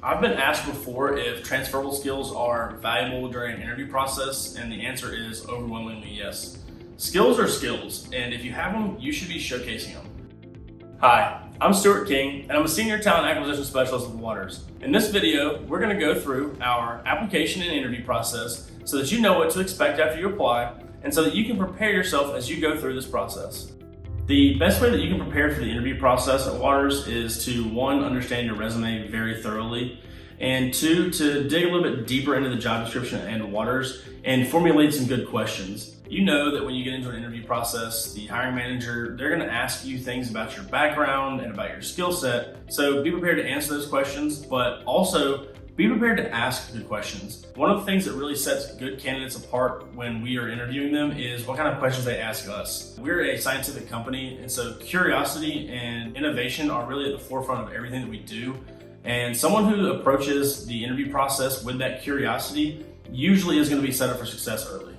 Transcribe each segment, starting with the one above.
I've been asked before if transferable skills are valuable during an interview process, and the answer is overwhelmingly yes. Skills are skills, and if you have them, you should be showcasing them. Hi, I'm Stuart King, and I'm a Senior Talent Acquisition Specialist with Waters. In this video, we're going to go through our application and interview process so that you know what to expect after you apply, and so that you can prepare yourself as you go through this process. The best way that you can prepare for the interview process at Waters is to, one, understand your resume very thoroughly, and two, to dig a little bit deeper into the job description and Waters and formulate some good questions. You know that when you get into an interview process, the hiring manager, they're gonna ask you things about your background and about your skill set, so be prepared to answer those questions, but also be prepared to ask good questions. One of the things that really sets good candidates apart when we are interviewing them is what kind of questions they ask us. We're a scientific company, and so curiosity and innovation are really at the forefront of everything that we do. And someone who approaches the interview process with that curiosity usually is going to be set up for success early.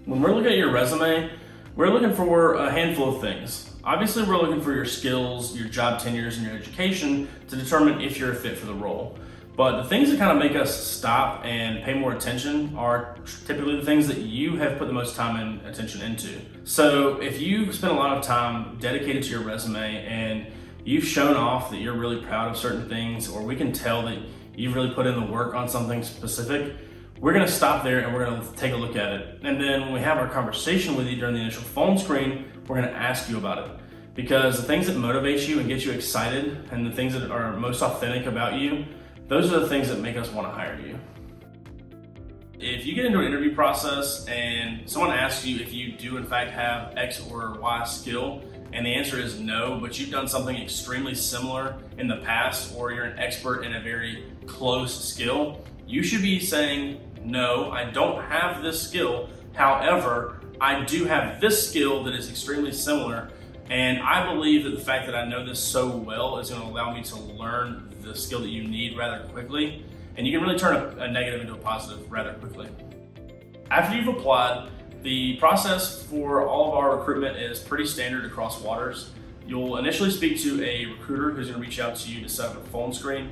When we're looking at your resume, we're looking for a handful of things. Obviously, we're looking for your skills, your job tenures, and your education to determine if you're a fit for the role. But the things that kind of make us stop and pay more attention are typically the things that you have put the most time and attention into. So if you spend a lot of time dedicated to your resume and you've shown off that you're really proud of certain things, or we can tell that you've really put in the work on something specific, we're gonna stop there and we're gonna take a look at it. And then when we have our conversation with you during the initial phone screen, we're gonna ask you about it. Because the things that motivate you and get you excited and the things that are most authentic about you, those are the things that make us want to hire you. If you get into an interview process and someone asks you if you do in fact have X or Y skill, and the answer is no, but you've done something extremely similar in the past, or you're an expert in a very close skill, you should be saying, no, I don't have this skill. However, I do have this skill that is extremely similar. And I believe that the fact that I know this so well is going to allow me to learn the skill that you need rather quickly. And you can really turn a negative into a positive rather quickly. After you've applied, the process for all of our recruitment is pretty standard across Waters. You'll initially speak to a recruiter who's going to reach out to you to set up a phone screen.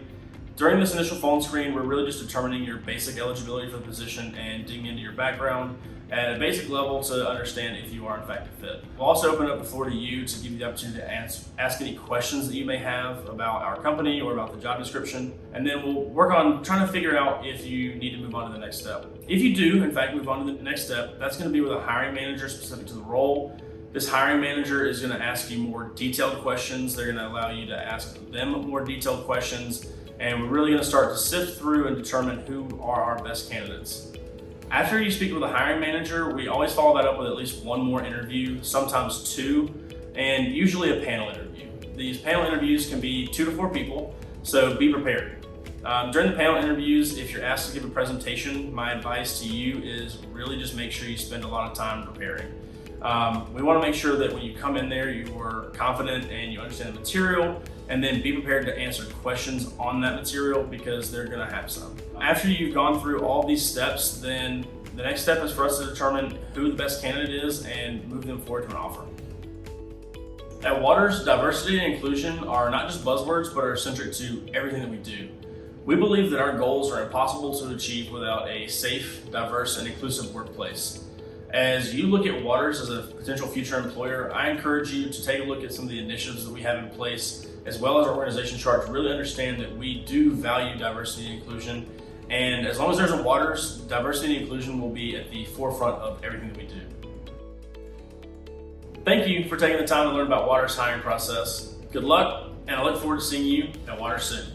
During this initial phone screen, we're really just determining your basic eligibility for the position and digging into your background at a basic level to understand if you are in fact a fit. We'll also open up the floor to you to give you the opportunity to ask any questions that you may have about our company or about the job description, and then we'll work on trying to figure out if you need to move on to the next step. If you do in fact move on to the next step, that's going to be with a hiring manager specific to the role. This hiring manager is going to ask you more detailed questions. They're going to allow you to ask them more detailed questions, and we're really going to start to sift through and determine who are our best candidates. After you speak with a hiring manager, we always follow that up with at least one more interview, sometimes two, and usually a panel interview. These panel interviews can be 2 to 4 people, so be prepared. During the panel interviews, if you're asked to give a presentation, my advice to you is really just make sure you spend a lot of time preparing. We want to make sure that when you come in there, you are confident and you understand the material, and then be prepared to answer questions on that material because they're going to have some. After you've gone through all these steps, then the next step is for us to determine who the best candidate is and move them forward to an offer. At Waters, diversity and inclusion are not just buzzwords, but are centric to everything that we do. We believe that our goals are impossible to achieve without a safe, diverse, and inclusive workplace. As you look at Waters as a potential future employer, I encourage you to take a look at some of the initiatives that we have in place, as well as our organization chart, to really understand that we do value diversity and inclusion. And as long as there's a Waters, diversity and inclusion will be at the forefront of everything that we do. Thank you for taking the time to learn about Waters' hiring process. Good luck, and I look forward to seeing you at Waters soon.